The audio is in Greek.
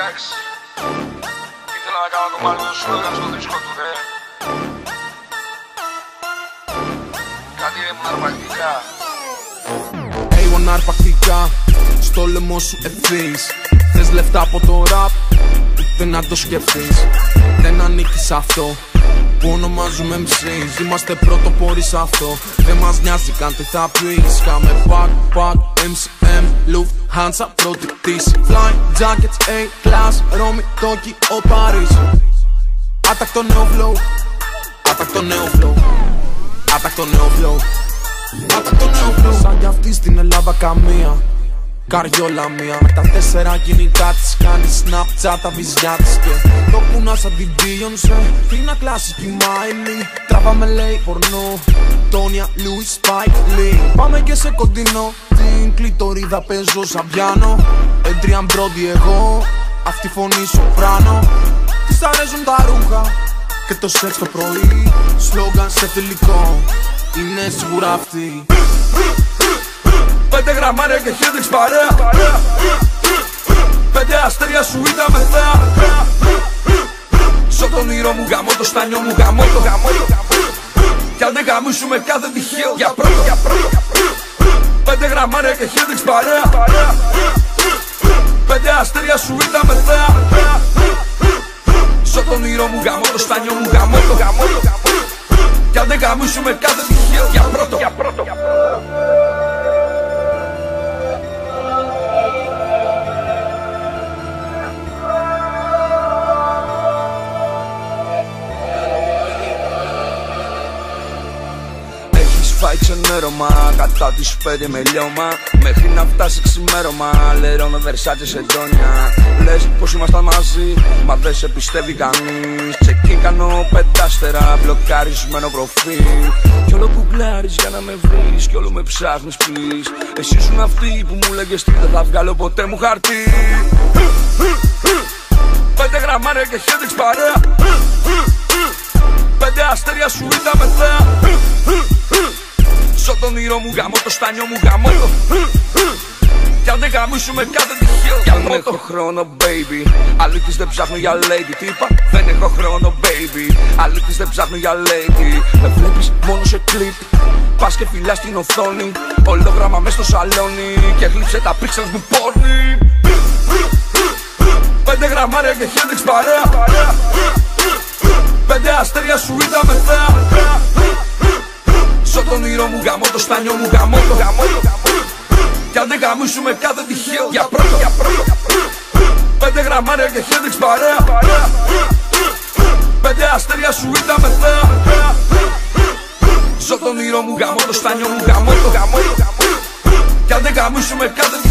εντάξει. Ήθελα να κάνω το μάλλον σου, έκανα στο δίσκο του, ρε. Κάτι ήμουν αρπακτικά. A1 αρπακτικά, στο λαιμό σου ευθύς. Θες λεφτά από το ραπ, ούτε να το σκεφτείς. Δεν ανήκει σ' αυτό που ονομάζουμε MCs. Είμαστε πρωτοπόροι σ' αυτό, δεν μας νοιάζει καν τι θα πεις. Κάμε backpack, MCM, Lufthansa, πρώτη πτήση. Flying jackets, A-class, Ρώμη, Τόκιο, Παρίσι. Άτακτο νέο flow, άτακτο νέο flow, άτακτο νέο flow, άτακτο νέο flow. Σαν κι αυτή στην Ελλάδα καμία, καριόλα μία. Με τα 4 κινητά της κάνει Snapchat τα βυζιά της. Και το κουνά σαν την Beyoncé, φίνα κλασική Miley. Τραβάμε λέει πορνό, Τόνια, Λουίς, Spike Lee. Πάμε και σε κοντινό, την κλειτορίδα παίζω σαν πιάνο. Adrian Brody εγώ, αυτή φωνή σοπράνο. Της αρέσουν τα ρούχα και το σεξ το πρωί. Σλόγγαν σε φιλικό, είναι σίγουρα αυτή. 5 γραμμάρια και Hendrix παρέα. 5 αστέρια σου είδαμε θέα. Ζω τον ήρω μου, γαμώ το στάνιο μου, γαμώ το. Κι αν δεν γαμίσουμε κάθε τυχαίο για πρώτο. 5 γραμμάρια και Hendrix παρέα. 5 αστέρια σου είδαμε θέα. Ζω τον ήρω μου, γαμώ το στάνιο μου, γαμώ το. Κι αν δεν γαμίσουμε κάθε τυχαίο για πρώτο. Φάει ξενέρωμα, κατά τις 5 με λιώμα. Μέχρι να φτάσει ξημέρωμα, λερώ με Versace σε ντόνια. Λες πως ήμασταν μαζί, μα δεν σε πιστεύει κανείς. Check-in κάνω 5 άστερα, μπλοκαρισμένο προφίλ. Κι όλο κουκλάρεις για να με βρεις, κι όλο με ψάχνεις please. Εσύ ήσουν αυτή που μου λέγες τι, δεν θα βγάλω ποτέ μου χαρτί. 5 γραμμάρια και Hendrix παρέα. 5 αστέρια σου είδαμε θέα. Ζω τον ήρω μου, γαμώ το στάνιο μου, γαμώ το. Κι αν δεν γαμίσουμε κάθε τυχαίο για δεν έχω χρόνο baby, αλήτης δεν ψάχνω για lady. Τι είπα, δεν έχω χρόνο baby, αλήτης δεν ψάχνω για lady. Με βλέπεις μόνο σε κλιπ, πας και φυλάς την οθόνη. Ολόγραμμα μες στο σαλόνι και γλύψε τα pixels μου πόρνη. 5 γραμμάρια και Hendrix παρέα. 5 αστέρια σου είδαμε θέα. Ζω τον ήρω μου, γαμώ το στάνιο μου, γαμώ το. Κι αν δεν γαμίσουμε κάθε τυχαίο για πρώτο. 5 γραμμάρια και Hendrix παρέα. 5 αστέρια σου είδαμε θέα. Ζω τον ήρω μου, γαμώ το στάνιο μου, γαμώ το. Κι αν δεν γαμίσουμε κάθε τυχαίο.